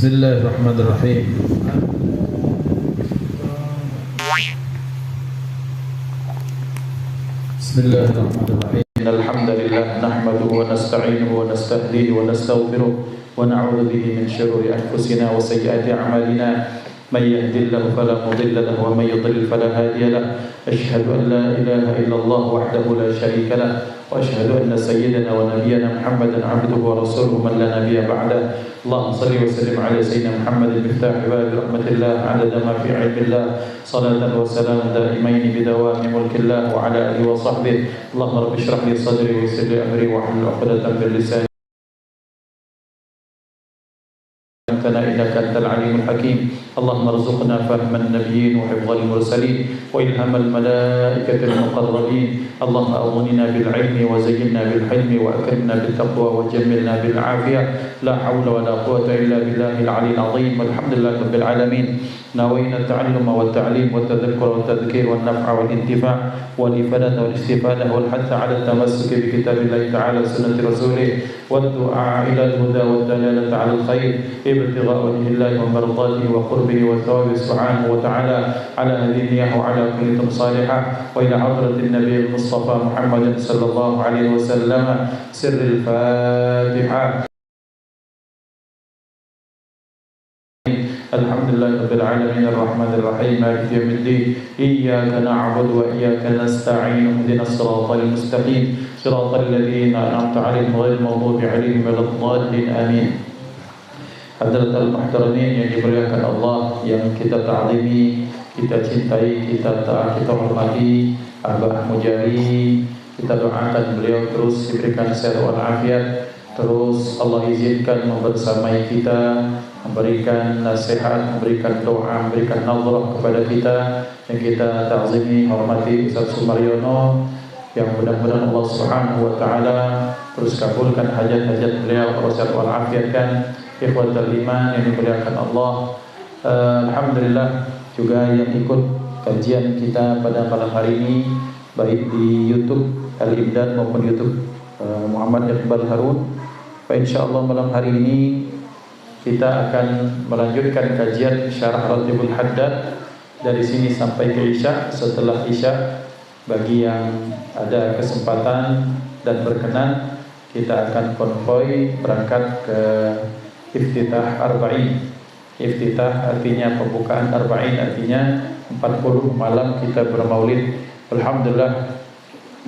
Bismillahirrahmanirrahim. Bismillahirrahmanirrahim. Alhamdulillah nahmaduhu wa nasta'inuhu wa nastahdihi wa nastaghfiruh wa na'udzu bihi min shururi anfusina wa sayyiati a'malina. من يهد الله فلا مضل له ومن يضلل فلا هادي له أشهد أن لا إله إلا الله وحده لا شريك له وأشهد أن سيدنا ونبينا محمدا عبده ورسوله من لا نبي بعده اللهم صل وسلم على سيدنا محمد مفتاح باب رحمة الله عدد ما في علم الله صلاة وسلام دائمين بدوام ملك الله وعلى آله وصحبه اللهم رب اشرح لي صدري ويسر لي أمري واحلل عقدة من لساني علمتنا إنك أنت العليم الحكيم اللهم ارزقنا فهم النبيين وحفظ المرسلين وإلهام الملائكة المقربين اللهم أغننا بالعلم وزينا بالحلم وأكرمنا بالتقوى وجملنا بالعافية لا حول ولا قوة إلا بالله العلي العظيم والحمد لله رب العالمين نوينا التعلم والتعليم والتذكر والتذكير والنفع والانتفاع والإفادة والاستفادة والحث على التمسك بكتاب الله تعالى وسنة رسوله والدعاء إلى الهدى والدلالة على الخير ابتغاء وجه الله ومرضاته وقربه وثوابه سبحانه وتعالى على هذه النية وعلى كل صالحة وإلى حضرة النبي المصطفى محمد صلى الله عليه وسلم سر الفاتحة. Alhamdulillah rabbil alamin arrahmanir rahim maliki yaumiddin iyyaka na'budu wa iyyaka nasta'in ihdinas siratal mustaqim siratal ladzina an'amta 'alaihim ghairil maghdubi 'alaihim waladdallin amin. Hadratul muhtaramin yang dimuliakan Allah, yang kita ta'zimi, kita cintai, kita hormati Abah Mujari, kita doakan beliau terus diberikan sehat walafiat, terus Allah izinkan membersamai kita, memberikan nasihat, memberikan doa, memberikan nazarah kepada kita yang kita ta'zimi, hormati Ustaz Sumaryono, yang mudah-mudahan Allah Subhanahu wa taala terus kabulkan hajat-hajat beliau, terus walafiatkan ikhwatul iman yang dimuliakan Allah. Alhamdulillah juga yang ikut kajian kita pada malam hari ini baik di YouTube Al-Imdad maupun YouTube Muhammad Iqbal Harun. Insyaallah malam hari ini kita akan melanjutkan kajian Syarah Ratibul Haddad dari sini sampai ke Isya. Setelah Isya, bagi yang ada kesempatan dan berkenan, kita akan konvoi berangkat ke Iftitah Arba'in. Iftitah artinya pembukaan, Arba'in artinya 40 malam kita bermaulid. Alhamdulillah,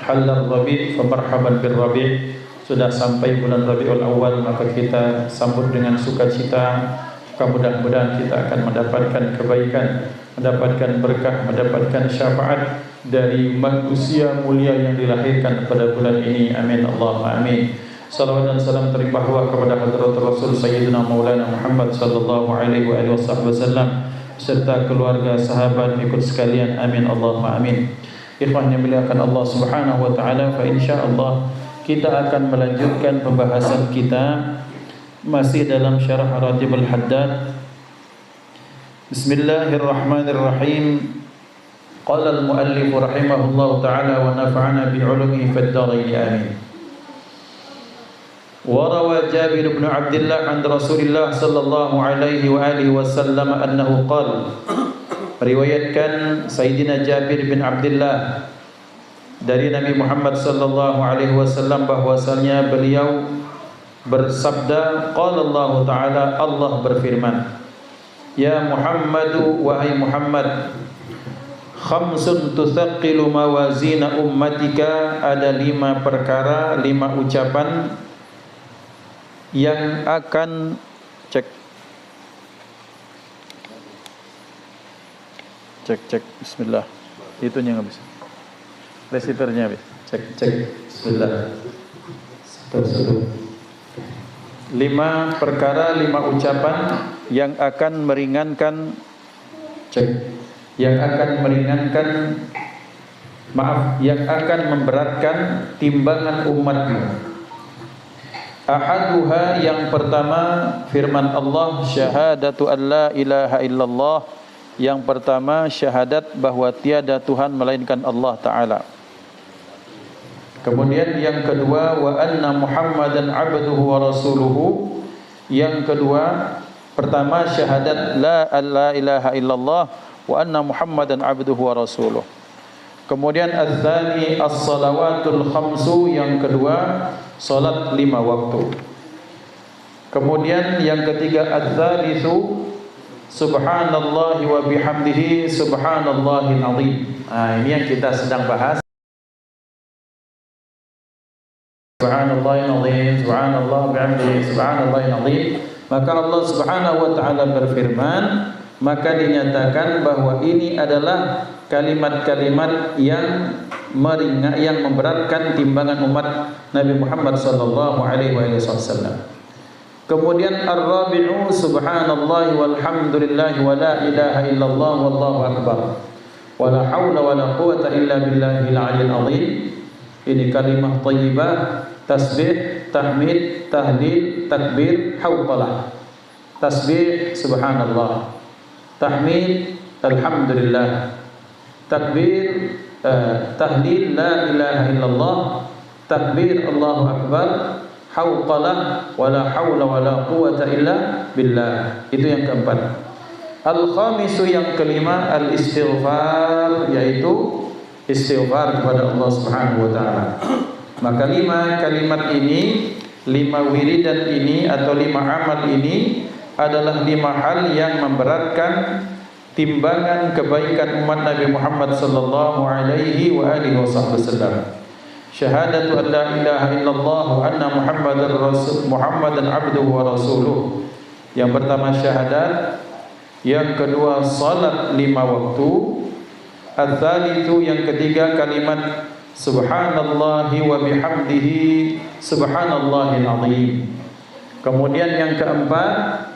halal Rabi' fa marhaban bir Rabi'. Sudah sampai bulan Rabiul Awal, maka kita sambut dengan sukacita. Mudah-mudahan kita akan mendapatkan kebaikan, mendapatkan berkah, mendapatkan syafaat dari manusia mulia yang dilahirkan pada bulan ini. Amin Allahumma amin. Salawat dan salam terlimpah kepada Hadrat Rasul Sayyidina Maulana Muhammad sallallahu alaihi wasallam serta keluarga, sahabat, ikut sekalian. Amin Allahumma amin. Ikhwan yang dimuliakan Allah Subhanahu wa taala, fa insyaallah kita akan melanjutkan pembahasan kita masih dalam Syarah Ratibul Haddad. Bismillahirrahmanirrahim. Qala al-muallif rahimahullahu ta'ala wa nafa'ana bi'ulumihi fid dharain amin. Wa rawa Jabir bin Abdullah an Rasulillah sallallahu alaihi wa alihi wasallam annahu qala. Riwayatkan Sayyidina Jabir bin Abdullah dari Nabi Muhammad sallallahu alaihi wasallam bahwasanya beliau bersabda, qala Allah taala, Allah berfirman, ya Muhammadu, wahai Muhammad, khamsun tuthaqqilu mawazina ummatika, ada 5 perkara, 5 ucapan yang akan cek bismillah, itunya enggak bisa, receivernya habis. Cek bismillah. 5 perkara, 5 ucapan yang akan meringankan yang akan memberatkan timbangan umatmu. Ahaduha, yang pertama firman Allah, syahadatu an la ilaha illallah. Yang pertama syahadat bahwa tiada Tuhan melainkan Allah Ta'ala. Kemudian yang kedua, wa anna Muhammadan abduhu wa rasuluhu. Yang kedua, pertama syahadat la ilaha illallah wa anna Muhammadan abduhu wa rasuluh. Kemudian az-zani as-salawatul khamsu. Yang kedua, salat 5 waktu. Kemudian yang ketiga, az-zalitsu subhanallahi wa bihamdihi subhanallahil azim. Ini yang kita sedang bahas. Subhanallahil azim, subhanallah bihamdihi subhanallahil azim. Maka Allah Subhanahu wa taala berfirman, maka dinyatakan bahwa ini adalah kalimat-kalimat yang memberatkan timbangan umat Nabi Muhammad sallallahu alaihi wasallam. Kemudian ar-rabi'u subhanallah walhamdulillah wa la ilaha illallah wallahu akbar. Wa la haula wa la quwata illa billahil aliyyil azim. Ini kalimah thayyibah, tasbih, tahmid, tahlil, takbir, hauqalah. Tasbih subhanallah, tahmid alhamdulillah, takbir tahlil la ilaha illallah, takbir Allahu akbar, hauqalah, wala haula wala quwata illa billah. Itu yang keempat. Al-khamisu, yang kelima, al-istighfar, yaitu istighfar kepada Allah Subhanahu wa taala. Maka 5 kalimat ini, 5 wiridan ini atau 5 amal ini adalah 5 hal yang memberatkan timbangan kebaikan umat Nabi Muhammad sallallahu alaihi wa alihi wasallam. Syahadatu an la ilaha illallah wa anna Muhammadan abduhu wa rasuluh. Yang pertama syahadat, yang kedua salat 5 waktu, ats-tsalitsu, yang ketiga kalimat subhanallahi wa bihamdihi subhanallahil azim. Kemudian yang keempat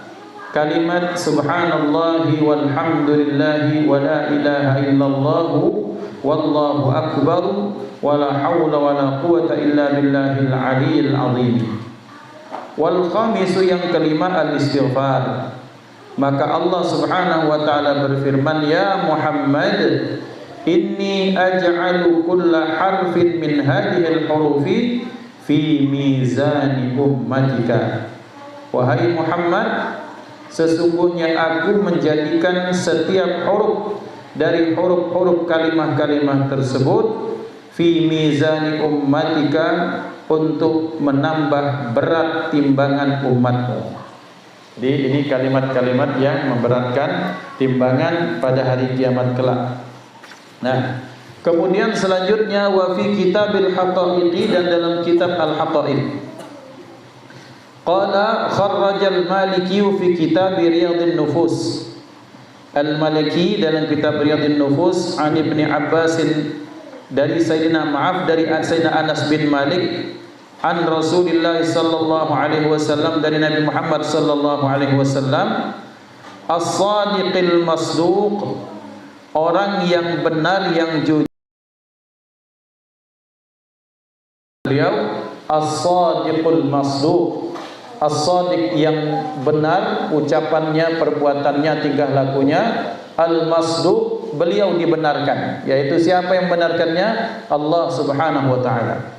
kalimat subhanallahi walhamdulillahi wa la ilaha illallah wallahu akbar wa la haula wa la quwata illa billahil aliyyil azim. Wal khamisu, yang kelima, al-istighfar. Maka Allah Subhanahu wa taala berfirman, ya Muhammad, inni aj'alu kulla harfin min hadhil hurufi fi mizani ummatika. Wahai Muhammad, sesungguhnya aku menjadikan setiap huruf dari huruf-huruf kalimah-kalimah tersebut fi mizani ummatika, untuk menambah berat timbangan umatmu. Jadi ini kalimat-kalimat yang memberatkan timbangan pada hari kiamat kelak. Nah, kemudian selanjutnya wa fi kitabil haqaiqi, dan dalam kitab al-haqaiq. Qala kharrajal Maliki fi kitab Riyadhun Nufus. Al-Maliki dalam kitab Riyadhun Nufus an Ibni Abbas, dari Sayyidina Anas bin Malik, an Rasulillah sallallahu alaihi wasallam, dari Nabi Muhammad sallallahu alaihi wasallam, as-sadiqil masduq, orang yang benar yang jujur. Beliau as-sadiqul masduq, as-sadiq yang benar ucapannya, perbuatannya, tingkah lakunya. Al-masduq, beliau dibenarkan, yaitu siapa yang membenarkannya? Allah Subhanahu wa taala.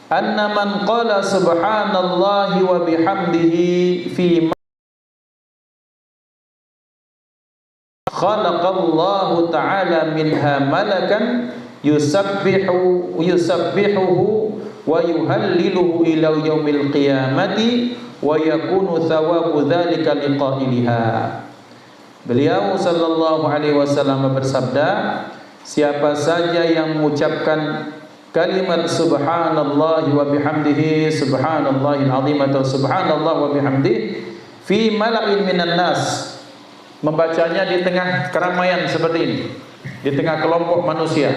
Anna man qala subhanallahi wa bihamdihi fi khalaqallahu ta'ala minha malakan yusabbihuhu wa yuhalliluhu ila yaumil qiyamati wa yakunu thawabu dzalika liqa'iliha. Beliau sallallahu alaihi wasallam bersabda, siapa saja yang mengucapkan kalimat subhanallahi wa bihamdihi subhanallahil azim atau subhanallah wa bihamdihi fi mala'in minan nas, membacanya di tengah keramaian seperti ini, di tengah kelompok manusia,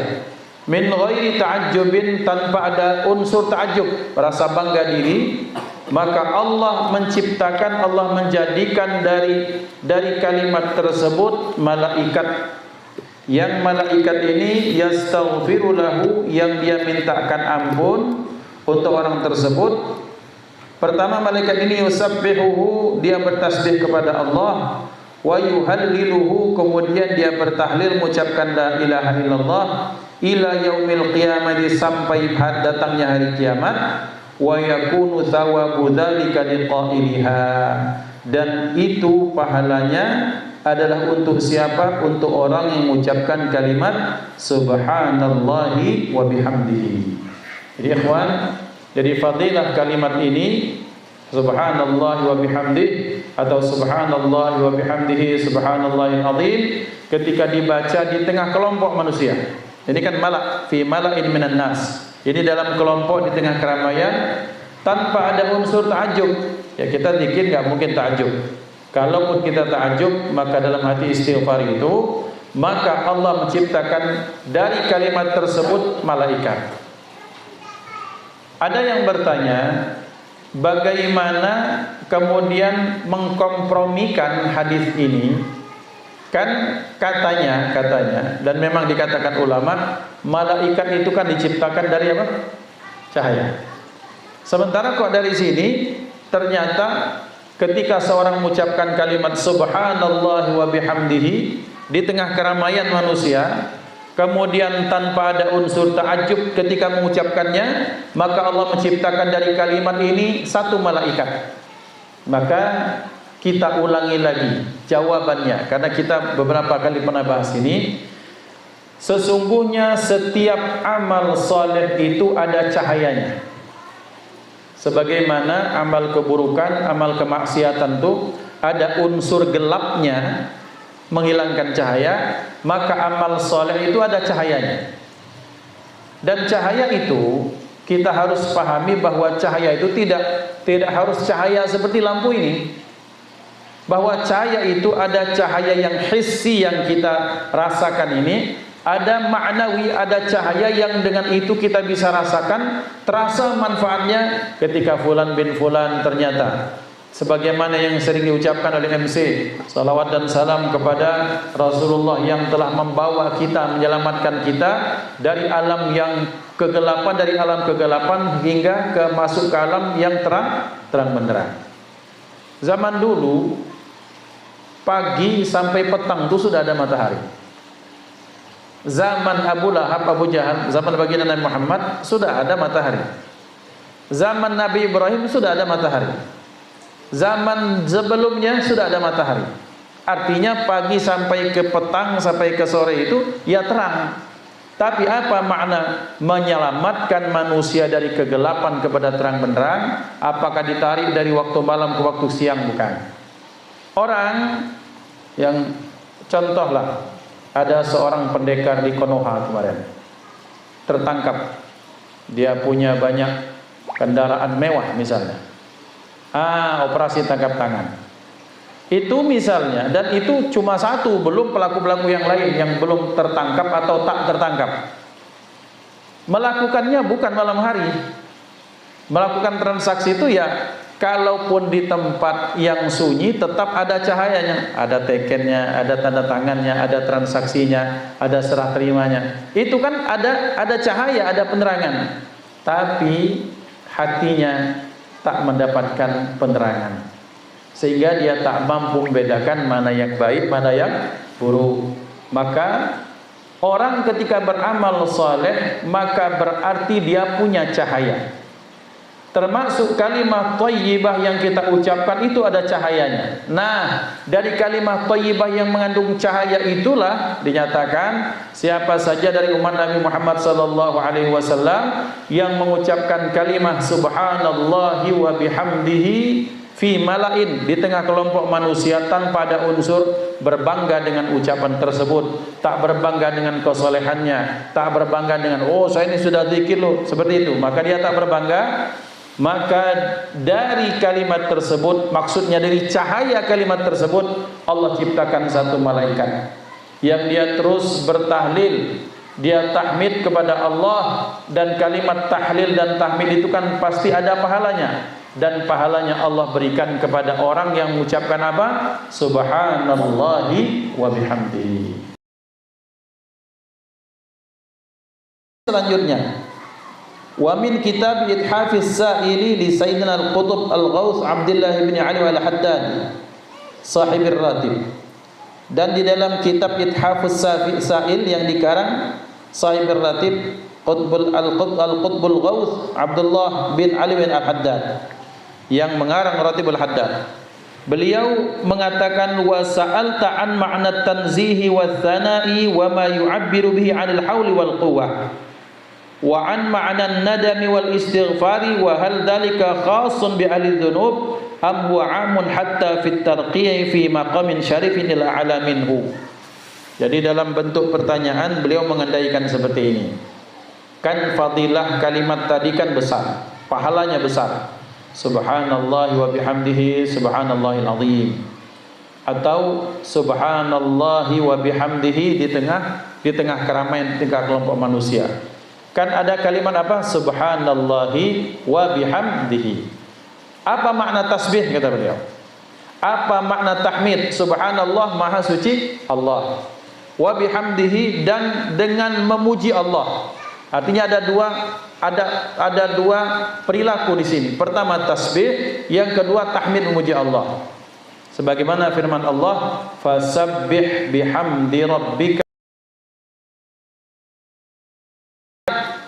min ghairi ta'ajjubin, tanpa ada unsur ta'ajjub, rasa bangga diri, maka Allah menciptakan, Allah menjadikan dari kalimat tersebut malaikat, yang malaikat ini yastaghfiru lahu, yang dia mintakan ampun untuk orang tersebut. Pertama, malaikat ini yusabbihuhu, dia bertasbih kepada Allah, wa yuhalliluhu, kemudian dia bertahlil mengucapkan la ilaha illallah, ila yaumil qiyamah, sampai datangnya hari kiamat, wa yakunu thawabu dzalika liqailiha, dan itu pahalanya adalah untuk siapa? Untuk orang yang mengucapkan kalimat subhanallahi wa bihamdihi. Jadi ikhwan, jadi fadilah kalimat ini subhanallahi wa bihamdihi atau subhanallahi wa bihamdihi subhanallahil azim, ketika dibaca di tengah kelompok manusia. Ini kan malak, fi mala'in minan nas. Ini dalam kelompok di tengah keramaian, tanpa ada unsur ta'ajub. Ya, kita zikir enggak mungkin ta'ajub. Kalaupun kita ta'ajub, maka dalam hati istighfar itu, maka Allah menciptakan dari kalimat tersebut malaikat. Ada yang bertanya, bagaimana kemudian mengkompromikan hadis ini. Kan katanya dan memang dikatakan ulama, malaikat itu kan diciptakan dari apa? Cahaya. Sementara kok dari sini ternyata ketika seorang mengucapkan kalimat subhanallah wa bihamdihi di tengah keramaian manusia, kemudian tanpa ada unsur ta'ajub ketika mengucapkannya, maka Allah menciptakan dari kalimat ini satu malaikat. Maka kita ulangi lagi jawabannya, karena kita beberapa kali pernah bahas ini. Sesungguhnya setiap amal soleh itu ada cahayanya. Sebagaimana amal keburukan, amal kemaksiatan itu ada unsur gelapnya, menghilangkan cahaya, maka amal soleh itu ada cahayanya. Dan cahaya itu kita harus pahami bahwa cahaya itu tidak harus cahaya seperti lampu ini. Bahwa cahaya itu ada cahaya yang hissi yang kita rasakan ini, ada maknawi, ada cahaya yang dengan itu kita bisa rasakan, terasa manfaatnya ketika fulan bin fulan ternyata sebagaimana yang sering diucapkan oleh MC, salawat dan salam kepada Rasulullah yang telah membawa kita, menyelamatkan kita dari alam yang kegelapan, dari alam kegelapan hingga masuk ke alam yang terang benderang. Zaman dulu pagi sampai petang itu sudah ada matahari. Zaman Abu Lahab, Abu Jahal, zaman baginda Nabi Muhammad sudah ada matahari. Zaman Nabi Ibrahim sudah ada matahari. Zaman sebelumnya sudah ada matahari. Artinya pagi sampai ke petang sampai ke sore itu ya terang. Tapi apa makna menyelamatkan manusia dari kegelapan kepada terang benderang? Apakah ditarik dari waktu malam ke waktu siang? Bukan. Orang yang contohlah, ada seorang pendekar di Konoha kemarin tertangkap, dia punya banyak kendaraan mewah misalnya, operasi tangkap tangan itu misalnya, dan itu cuma satu, belum pelaku-pelaku yang lain yang belum tertangkap atau tak tertangkap. Melakukannya bukan malam hari, melakukan transaksi itu ya kalaupun di tempat yang sunyi tetap ada cahayanya, ada tekennya, ada tanda tangannya, ada transaksinya, ada serah terimanya. Itu kan ada cahaya, ada penerangan. Tapi hatinya tak mendapatkan penerangan, sehingga dia tak mampu membedakan mana yang baik, mana yang buruk. Maka orang ketika beramal soleh, maka berarti dia punya cahaya. Termasuk kalimat thayyibah yang kita ucapkan itu ada cahayanya. Nah, dari kalimat thayyibah yang mengandung cahaya itulah dinyatakan siapa saja dari umat Nabi Muhammad sallallahu alaihi wasallam yang mengucapkan kalimat subhanallahi wa bihamdihi fi malain, di tengah kelompok manusia, tanpa ada unsur berbangga dengan ucapan tersebut, tak berbangga dengan kesolehannya, tak berbangga dengan saya ini sudah zikir loh, seperti itu, maka dia tak berbangga. Maka dari kalimat tersebut, maksudnya dari cahaya kalimat tersebut, Allah ciptakan satu malaikat yang dia terus bertahlil, dia tahmid kepada Allah. Dan kalimat tahlil dan tahmid itu kan pasti ada pahalanya, dan pahalanya Allah berikan kepada orang yang mengucapkan apa? Subhanallahi wa bihamdihi. Selanjutnya, wa min kitab Ithafiz Sa'ili li Sayyidina Al-Qutb Al-Ghaus Abdullah bin Ali Al-Haddad sahib Ar-Ratib. Dan di dalam kitab Ithafiz Sa'il yang dikarang sahib Ar-Ratib Al-Qutbul Ghaus Abdullah bin Ali bin Al-Haddad yang mengarang Ratib Al-Haddad, beliau mengatakan wa sa'alta an ma'na tanzihi wa thana'i wa ma yu'abbiru bihi 'anil hauli wal quwwah wa an ma'na nadami wal istighfari wa hal dhalika khasun bi ahli dhunub am huwa 'amun hatta fit tarqiyah fi maqamin syarifin ila a'la minhu. Jadi dalam bentuk pertanyaan beliau mengandaikan seperti ini. Kan fadilah kalimat tadi kan besar, pahalanya besar. Subhanallah wa bihamdihi subhanallahil azim, atau subhanallah wa bihamdihi di tengah keramaian, di tengah kelompok manusia. Kan ada kalimat apa? Subhanallahi wa bihamdihi. Apa makna tasbih kata beliau? Apa makna tahmid? Subhanallah, maha suci Allah. Wa bihamdihi, dan dengan memuji Allah. Artinya ada dua perilaku di sini. Pertama tasbih, yang kedua tahmid, memuji Allah. Sebagaimana firman Allah, fasabbih bihamdi rabbika,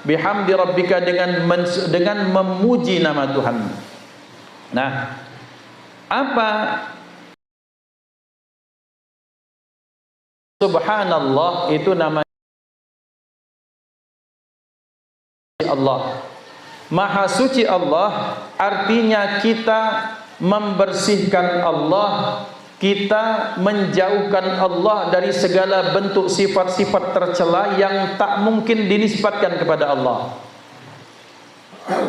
bihamdi rabbika, dengan memuji nama Tuhan. Nah, apa subhanallah itu namanya Allah. Maha suci Allah artinya kita membersihkan Allah, kita menjauhkan Allah dari segala bentuk sifat-sifat tercela yang tak mungkin dinisbatkan kepada Allah.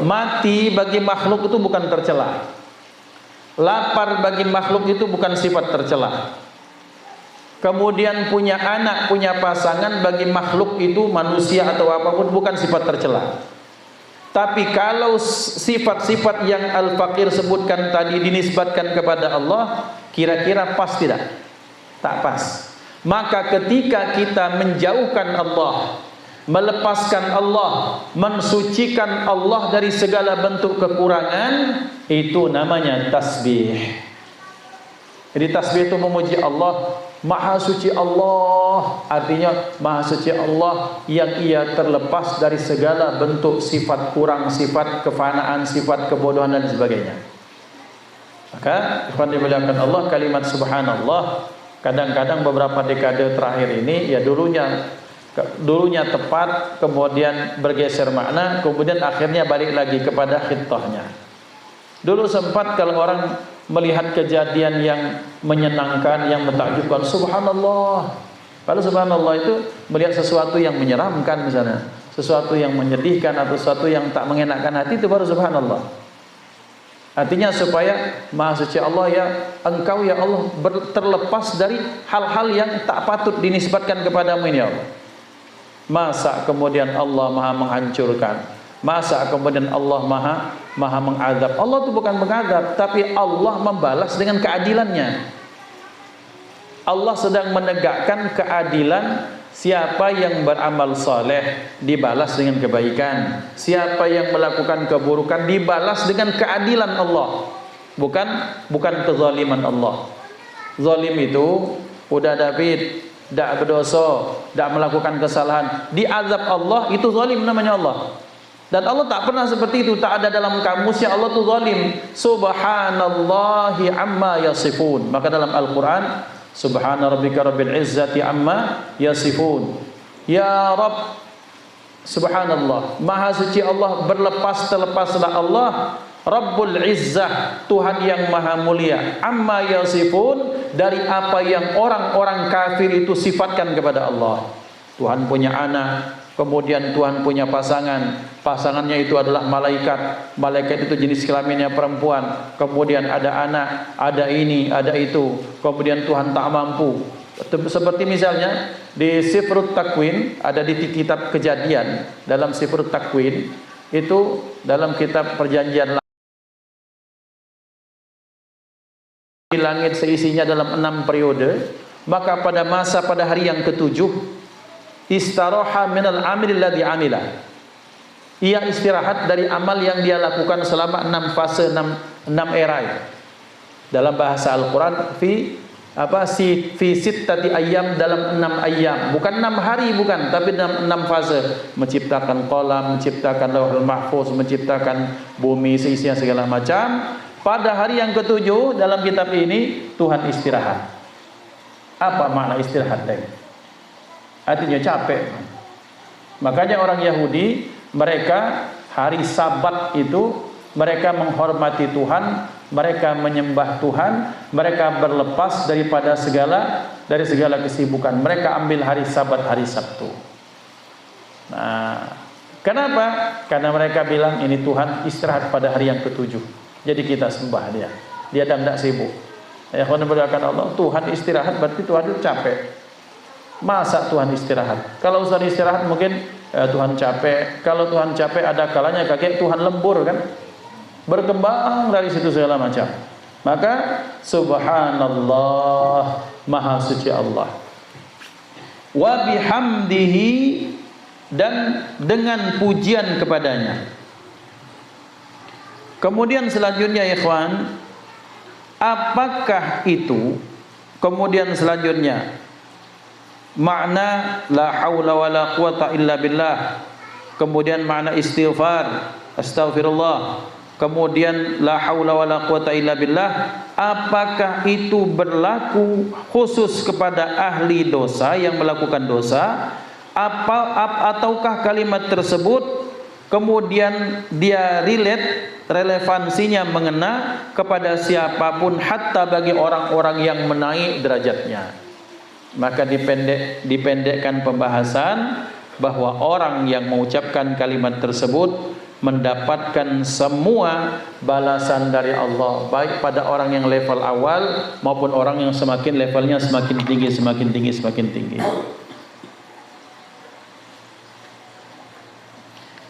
Mati bagi makhluk itu bukan tercela. Lapar bagi makhluk itu bukan sifat tercela. Kemudian punya anak, punya pasangan bagi makhluk itu, manusia atau apapun, bukan sifat tercela. Tapi kalau sifat-sifat yang Al-Faqir sebutkan tadi dinisbatkan kepada Allah, kira-kira pas tidak? Tak pas. Maka ketika kita menjauhkan Allah, melepaskan Allah, mensucikan Allah dari segala bentuk kekurangan, itu namanya tasbih. Jadi tasbih itu memuji Allah. Maha suci Allah, artinya maha suci Allah yang ia terlepas dari segala bentuk sifat kurang, sifat kefanaan, sifat kebodohan dan sebagainya. Maka ikhwan dimuliakan Allah, kalimat subhanallah kadang-kadang beberapa dekade terakhir ini ya dulunya tepat, kemudian bergeser makna, kemudian akhirnya balik lagi kepada khitahnya. Dulu sempat kalau orang melihat kejadian yang menyenangkan, yang mentakjubkan, subhanallah. Kalau subhanallah itu melihat sesuatu yang menyeramkan misalnya, sesuatu yang menyedihkan atau sesuatu yang tak mengenakkan hati, itu baru subhanallah. Artinya supaya maha suci Allah, ya engkau ya Allah terlepas dari hal-hal yang tak patut dinisbatkan kepadamu ini ya Allah. Masa kemudian Allah maha menghancurkan, masa kemudian Allah maha mengadab. Allah itu bukan mengadab, tapi Allah membalas dengan keadilannya. Allah sedang menegakkan keadilan. Siapa yang beramal saleh dibalas dengan kebaikan, siapa yang melakukan keburukan dibalas dengan keadilan Allah, bukan kezaliman Allah. Zalim itu udah David tidak berdosa, tidak melakukan kesalahan, diazab Allah, itu zalim namanya Allah. Dan Allah tak pernah seperti itu, tak ada dalam kamusnya Allah itu zalim. Subhanallahi amma yasifun. Maka dalam Al-Quran, subhana rabbika rabbil izzati amma yasifun. Ya Rabb, subhanallah, maha suci Allah, terlepaslah Allah, Rabbul Izzah, Tuhan yang maha mulia, amma yasifun, dari apa yang orang-orang kafir itu sifatkan kepada Allah. Tuhan punya anak, kemudian Tuhan punya pasangannya itu adalah malaikat itu jenis kelaminnya perempuan, kemudian ada anak, ada ini, ada itu, kemudian Tuhan tak mampu. Seperti misalnya di Sifrut Takwin, ada di kitab Kejadian, dalam Sifrut Takwin itu, dalam kitab perjanjian di langit seisinya dalam 6 periode, maka pada hari yang ketujuh, istaraha minal amil alladhi amila, ia istirahat dari amal yang dia lakukan selama 6 fase, 6 era. Dalam bahasa Al-Quran fi sittati ayyam, dalam 6 ayam, bukan 6 hari, bukan, tapi 6 fase. Menciptakan qalam, menciptakan lauhul mahfuz, menciptakan bumi seisinya segala macam. Pada hari yang ketujuh dalam kitab ini Tuhan istirahat. Apa makna istirahat? Artinya capek. Makanya orang Yahudi, mereka hari Sabat itu mereka menghormati Tuhan, mereka menyembah Tuhan, mereka berlepas dari segala kesibukan. Mereka ambil hari Sabat, hari Sabtu. Nah, kenapa? Karena mereka bilang ini Tuhan istirahat pada hari yang ketujuh. Jadi kita sembah dia. Dia tidak sibuk. Ya, kalau berdoakan Allah, Tuhan istirahat berarti Tuhan itu capek. Masa Tuhan istirahat? Kalau Tuhan istirahat mungkin Tuhan capek. Kalau Tuhan capek ada kalanya kakek Tuhan lembur kan? berkembang dari situ segala macam. Maka subhanallah, maha suci Allah. Wa bihamdihi, dan dengan pujian kepadanya. Kemudian selanjutnya ikhwan, apakah itu? Kemudian selanjutnya makna la haula wala quwata illa billah. Kemudian makna istighfar, astaghfirullah. Kemudian la haula wala quwata illa billah, apakah itu berlaku khusus kepada ahli dosa yang melakukan dosa, ataukah kalimat tersebut kemudian dia relevansinya mengena kepada siapapun, hatta bagi orang-orang yang menaik derajatnya. Maka dipendekkan pembahasan bahwa orang yang mengucapkan kalimat tersebut mendapatkan semua balasan dari Allah, baik pada orang yang level awal maupun orang yang semakin levelnya semakin tinggi, semakin tinggi, semakin tinggi.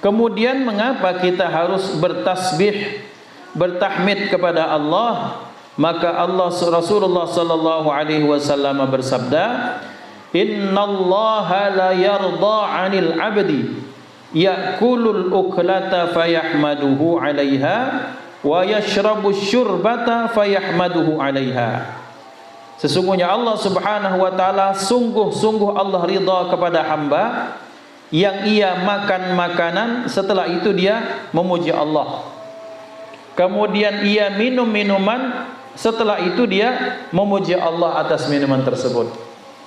Kemudian mengapa kita harus bertasbih, bertahmid kepada Allah? Maka Rasulullah sallallahu alaihi wasallam bersabda, "Innallaha la yarda 'anil 'abdi ya'kulul uklata fayahmaduhu 'alaiha wa yashrabu syurbata fayahmaduhu 'alaiha." Sesungguhnya Allah Subhanahu wa taala, sungguh-sungguh Allah ridha kepada hamba yang ia makan makanan, setelah itu dia memuji Allah. Kemudian ia minum minuman, setelah itu dia memuji Allah atas minuman tersebut.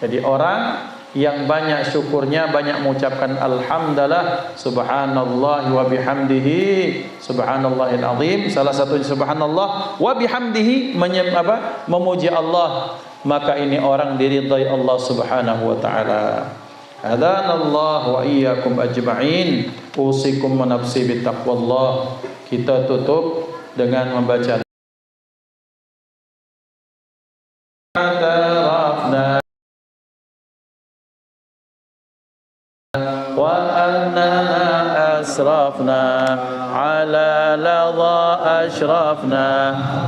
Jadi orang yang banyak syukurnya, banyak mengucapkan alhamdulillah, subhanallah wa bihamdihi, subhanallahil azim. Salah satunya subhanallah wa bihamdihi, memuji Allah. Maka ini orang diridai Allah Subhanahu wa taala. Hadanallah wa iyyakum ajma'in. Usikum wa nafsi bittaqwallah. Kita tutup dengan membaca Atarafna wa annana asrafna ala ladha ashrafna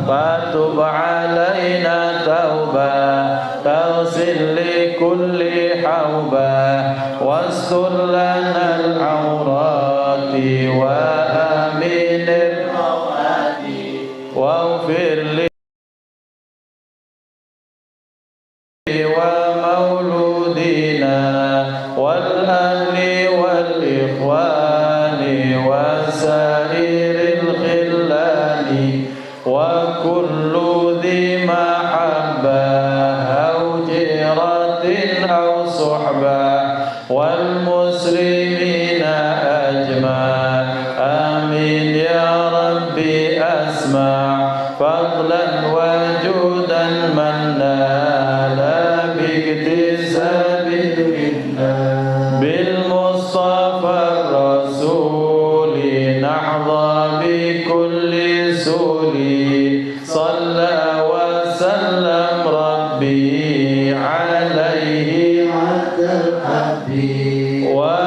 fatub alaina tauba tawsil li kulli hauba wastur lana al-awrati wa aminir waghfir li wa mauludina wal ahli wal ikhwani wasairil khillani wa kullu dhi mahabba aw jiratin aw suhba wal muslimina ajma. Amin ya rabbi asma' fadlan wa judan manna la biktisabi minna bil mustafa rasuli nahdha bi kulli suli salla wa sallam rabbi alaihi wa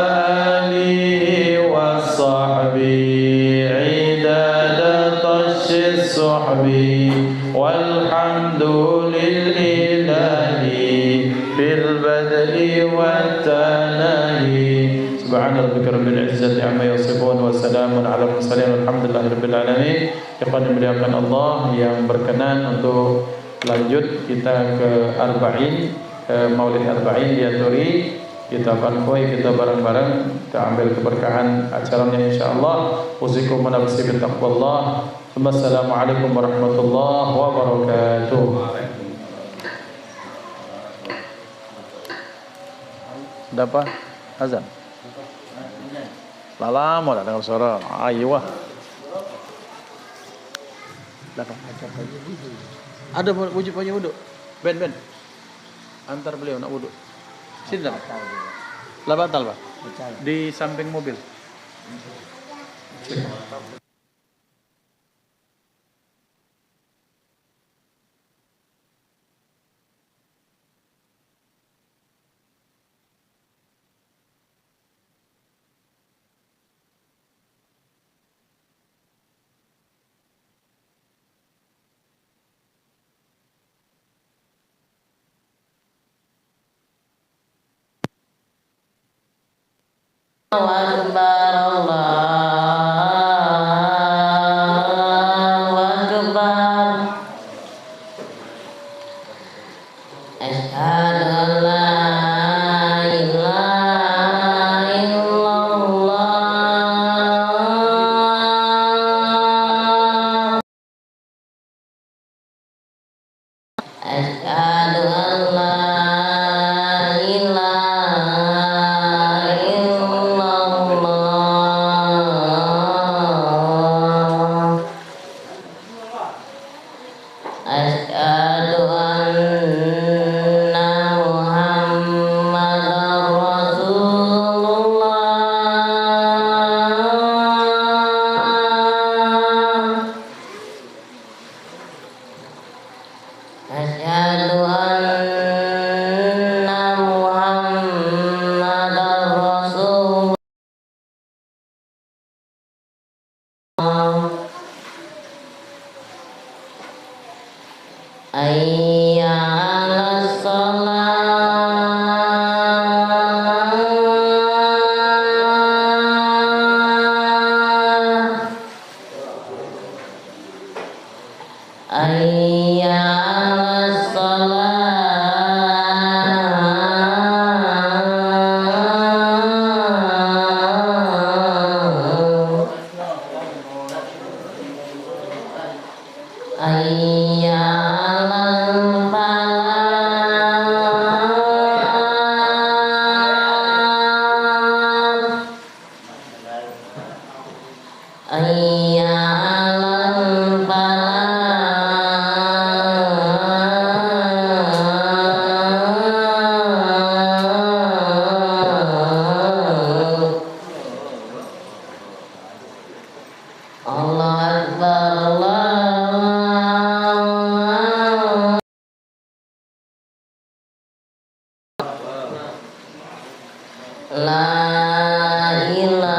alihi wa sahbihi idadat as-suhbi walhamdulillahi bil bad'i wat tanahi. Subhana rabbika rabbil izzati amma yasifun wa salamun ala mursalin walhamdulillahi rabbil alamin. Ikhwan dimuliakan Allah yang berkenan untuk lanjut kita ke arba'in, maulid arba'in di Aturi, kita konvoy, kita bareng-bareng, kita ambil keberkahan acaranya insyaallah. Usikum wa nafsi bittaqwallah. Wassalamualaikum warahmatullahi wabarakatuh. Sudah apa? Azan? Lama dah dengar suara. Ayo wah. Ada wujud punya wuduk. Ben. Antar beliau nak wuduk. Sini dah. Lah batal, Pak. Di samping mobil. Akbar, Allahu Akbar. Asyhadu an la ilaha illallah. Asyhadu an la ilaha illallah. Asyhadu anna Muhammadar Rasulullah. Asyhadu anna Muhammadar Rasulullah. Hayya 'alas shalah. Hayya 'alas shalah. Hayya 'alal falah. Hayya 'alal falah. Allahu Akbar, Allahu la ilaha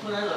illallah.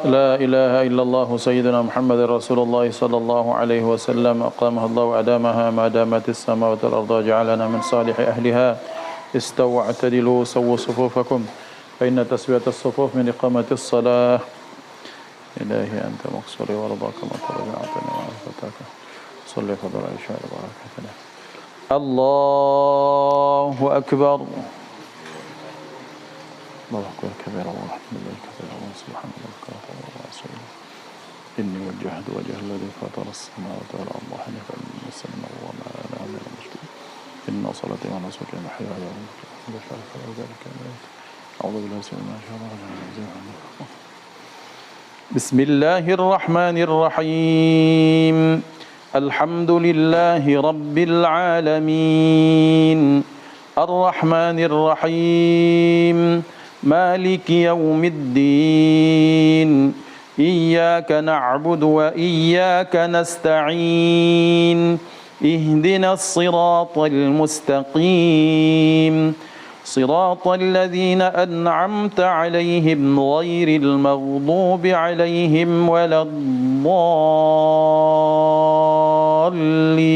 لا إله إلا الله سيدنا محمد رسول الله صلى الله عليه وسلم أقامها الله وأدامها ما دامت السماوات والأرض وجعلنا من صالح أهلها استووا اعتدلوا سووا صفوفكم فإن تسوية الصفوف من إقامة الصلاة إلهي أنت مقصري ورضاك ما ترجعتني وعرفتك صلي فضل عيشها وبركاتنا الله أكبر الله أكبر كبيرا والحمد لله كثيرا وسبحان الله بكرة ورسوله إني وجهت وجه الذي فطر السماوات والأرض حنيفا مسلما وما أنا من المشركين إن صلاتي ونسكي ومحياي ومماتي بشرك وذلك أعوذ بالله من الشيطان الرجيم بسم الله الرحمن الرحيم الحمد لله رب العالمين الرحمن الرحيم مالك يوم الدين إياك نعبد وإياك نستعين اهدنا الصراط المستقيم صراط الذين أنعمت عليهم غير المغضوب عليهم ولا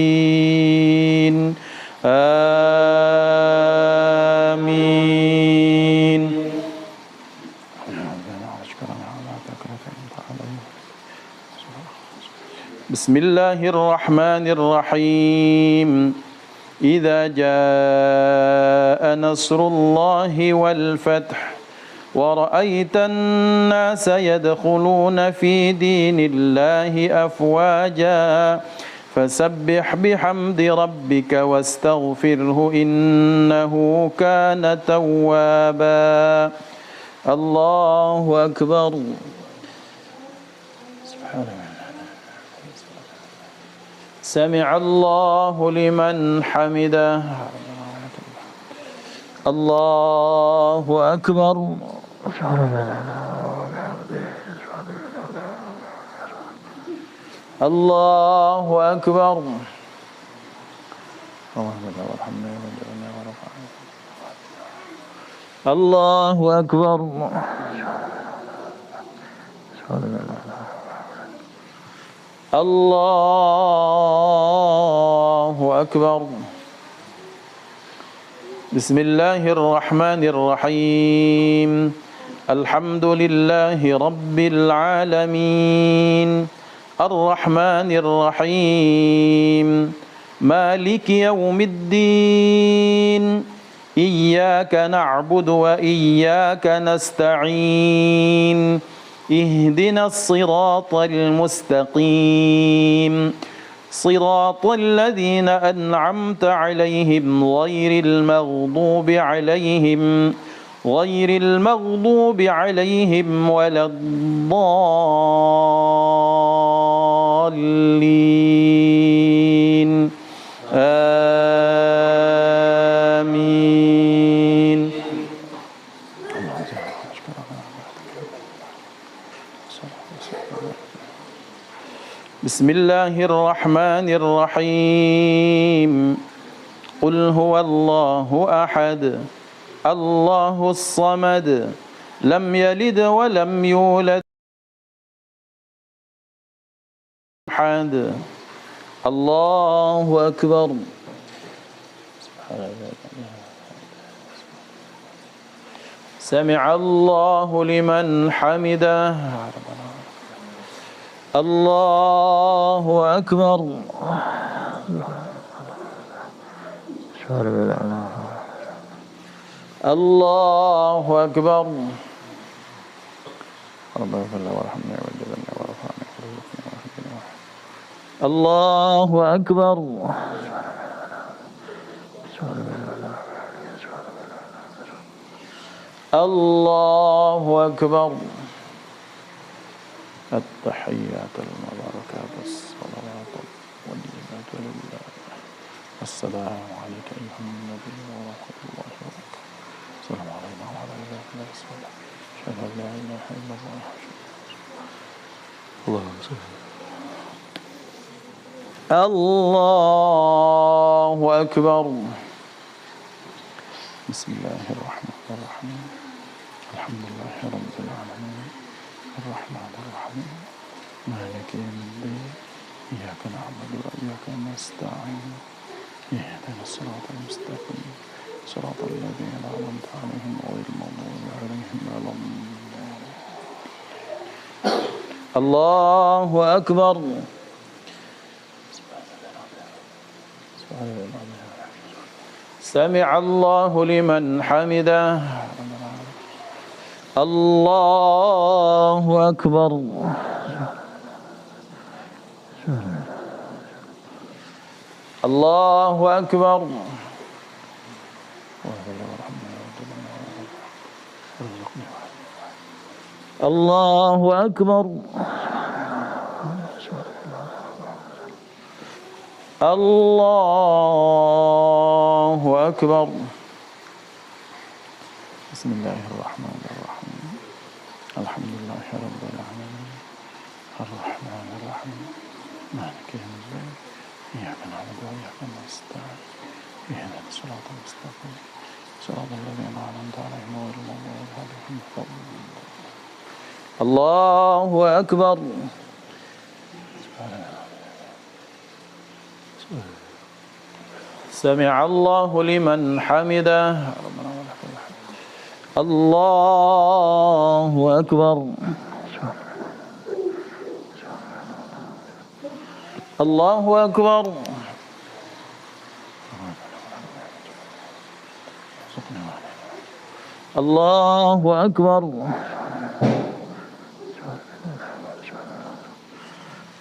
الضالين آمين بسم الله الرحمن الرحيم إذا جاء نصر الله والفتح ورأيت الناس يدخلون في دين الله أفواجا فسبح بحمد ربك واستغفره إنه كان توابا. الله أكبر. سمع الله لمن حمده. الله أكبر. الله أكبر. الله أكبر. الله أكبر. بسم الله الرحمن الرحيم. الحمد لله رب العالمين الرحمن الرحيم مالك يوم الدين إياك نعبد وإياك نستعين اهدنا الصراط المستقيم صراط الذين أنعمت عليهم غير المغضوب عليهم ولا الضالين. آمين. بسم الله الرحمن الرحيم. قل هو الله أحد الله الصمد لم يلد ولم يولد أحد. الله أكبر. سمع الله لمن حمده. الله أكبر. الله أكبر. الله أكبر. الله أكبر. التحيات المباركات الصلوات والطيبات لله. السلام عليك أيها النبي ورحمة الله وبركاته. السلام علينا وعلى عباد الله الصالحين. أشهد أن لا إله إلا الله. اللهم صل. الله أكبر. بسم الله الرحمن الرحيم. الحمد لله رب العالمين الرحمن الرحيم مالك يوم الدين إياك نعبد وإياك نستعين اهدنا الصراط المستقيم صراط الذين أنعمت عليهم غير المغضوب عليهم ولا الضالين. الله أكبر. سمع الله لمن حمده. الله أكبر. الله أكبر. الله أكبر. الله أكبر. بسم الله الرحمن الرحيم. الحمد لله رب العالمين الرحمن الرحيم مالك يوم الدين إياك نعبد وإياك نستعين اهدنا الصراط المستقيم صراط الذين أنعمت عليهم غير المغضوب عليهم ولا الضالين. الله أكبر. سمع الله لمن حمده. الله أكبر. الله أكبر. الله أكبر.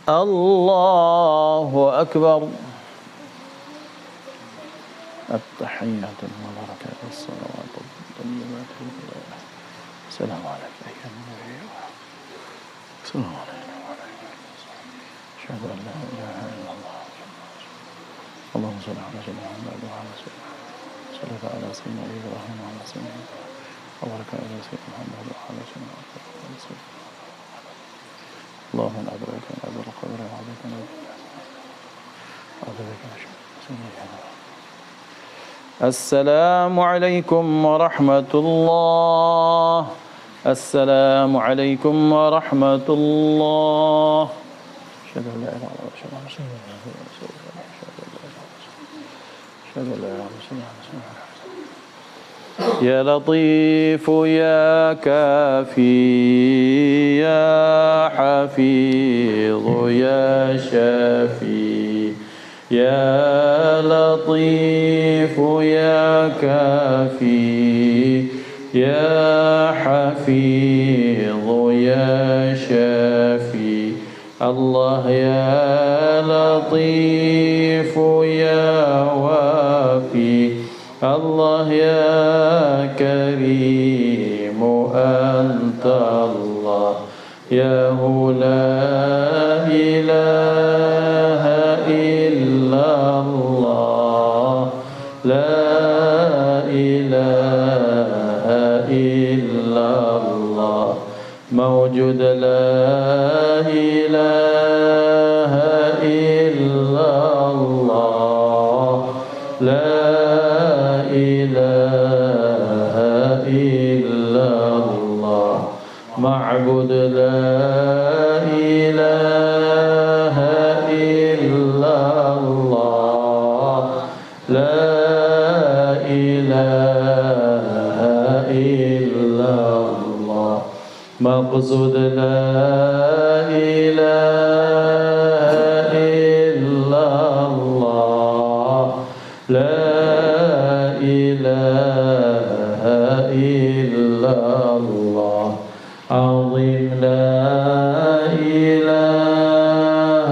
الله أكبر. التحيات المباركات الصلوات الطيبات لله. السلام عليك أيها النبي. السلام عليكم ورحمة الله. أشهد أن لا إله إلا الله. اللهم صل على سيدنا محمد وعلى صل على سيدنا إبراهيم وعلى سيدنا وبارك على سيدنا محمد وعلى سيدنا محمد. اللهم أدرك أن أدر القدر وعليك أن أدرك السلام عليكم ورحمة الله. السلام عليكم ورحمة الله. أشهد أن لا إله إلا الله. أشهد أن لا إله إلا الله. يا لطيف يا كافي يا حفيظ يا شافي يا لطيف يا كافي يا حفيظ يا شافي الله يا لطيف يا وافي الله يا كريم أنت الله يا هو لا إله إلا الله لا إله إلا الله موجود لا إله إلا الله لا إله إلا الله معبود لا إله إلا الله لا إله إلا الله مقصود لا إله إلا الله لا إله إلا الله عظيم لا إله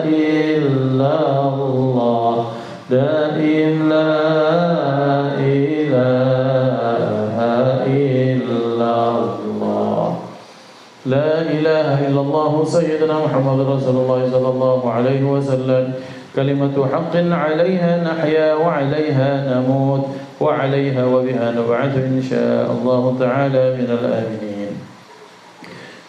إلا الله دائم لا إله إلا الله لا إله إلا الله سيدنا محمد رسول الله صلى الله عليه وسلم كلمة حق عليها نحيا وعليها نموت وعليها وبها نبعث إن شاء الله تعالى من الآمنين.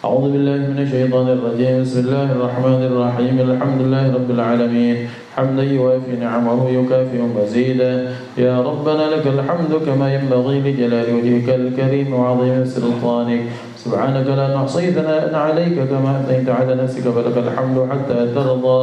أعوذ بالله من الشيطان الرجيم. بسم الله الرحمن الرحيم. الحمد لله رب العالمين حمدا يوافي نعمه يكافئ مزيدا. يا ربنا لك الحمد كما ينبغي لجلال وجهك الكريم وعظيم سلطانك. سبحانك لا نحصي ثناء عليك كما أثنيت على نفسك فلك الحمد حتى ترضى.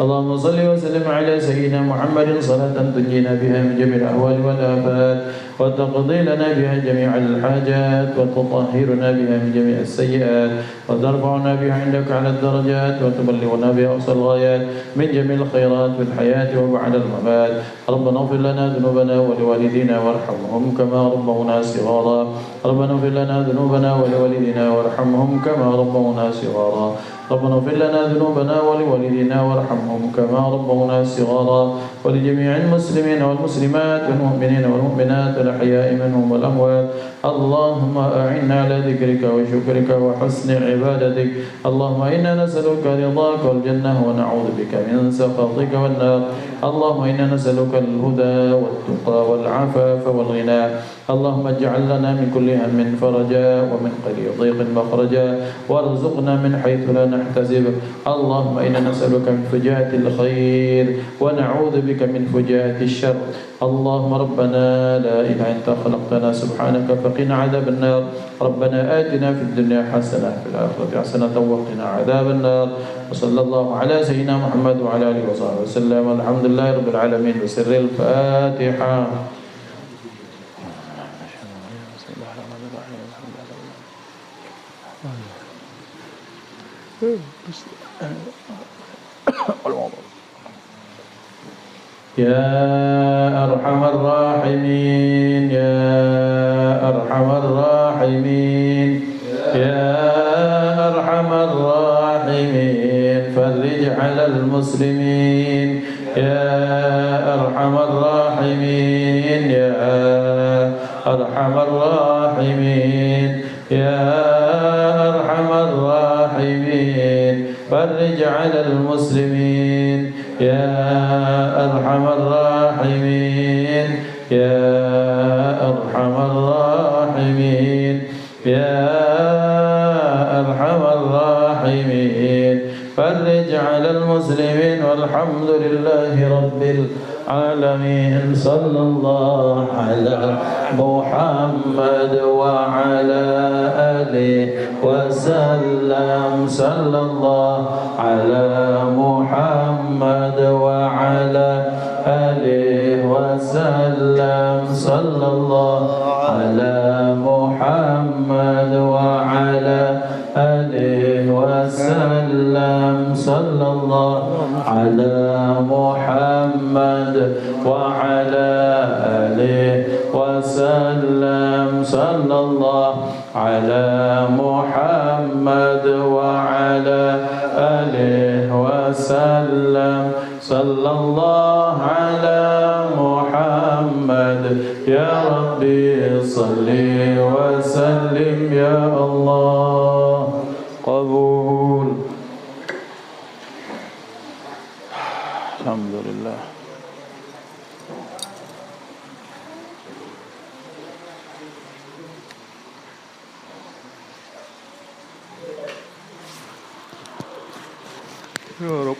اللهم صل وسلم على سيدنا محمد صلاة تنجينا بها من جميع الأهوال والآفات وتقضي لنا بها جميع الحاجات وتطهرنا بها من جميع السيئات وترفعنا بها عندك على الدرجات وتبلغنا بها أقصى الغايات من جميع الخيرات في الحياة وبعد الممات. ربنا اغفر لنا ذنوبنا ولوالدينا وارحمهم كما ربونا صغارا. ربنا اغفر لنا ذنوبنا ولوالدينا وارحمهم كما ربونا صغارا. ربنا اغفر لنا ذنوبنا ولوالدينا وارحمهم كما ربونا صغارا ولجميع المسلمين والمسلمات والمؤمنين والمؤمنات الأحياء منهم والأموات. اللهم أعنا على ذكرك وشكرك وحسن عبادتك. اللهم إنا نسألك رضاك والجنة ونعوذ بك من سخطك والنار. اللهم إنا نسألك الهدى والتقى والعفاف والغنى. اللهم اجعل لنا من كل هم فرجا ومن كل ضيق مخرجا وارزقنا من حيث لا نحتسب. اللهم إنا نسألك من فجاءة الخير ونعوذ بك من فجاءة الشر. اللهم ربنا لا إله إلا أنت خلقتنا سبحانك فقنا عذاب النار. ربنا آتنا في الدنيا حسنة في الآخرة حسنة وقنا عذاب النار. وصلى الله على سيدنا محمد وعلى آله وصحبه وسلم. الحمد لله رب العالمين. بسر الفاتحة. يا أرحم الراحمين يا أرحم الراحمين يا أرحم الراحمين فرج المسلمين يا أرحم الراحمين يا أرحم الراحمين يا أرحم الراحمين فرج على المسلمين يا أرحم الراحمين يا أرحم الراحمين يا أرحم الراحمين فرج على المسلمين والحمد لله رب العالمين صلى الله على محمد وعلى آله وسلم صلى الله على محمد وعلى آله وسلم صلى الله على محمد وعلى آله وسلم صلى الله على محمد وعلى آله وسلم صلى الله على محمد وعلى آله وسلم صلى الله على محمد يا ربي صل وسلم يا الله قبول الحمد لله يا رب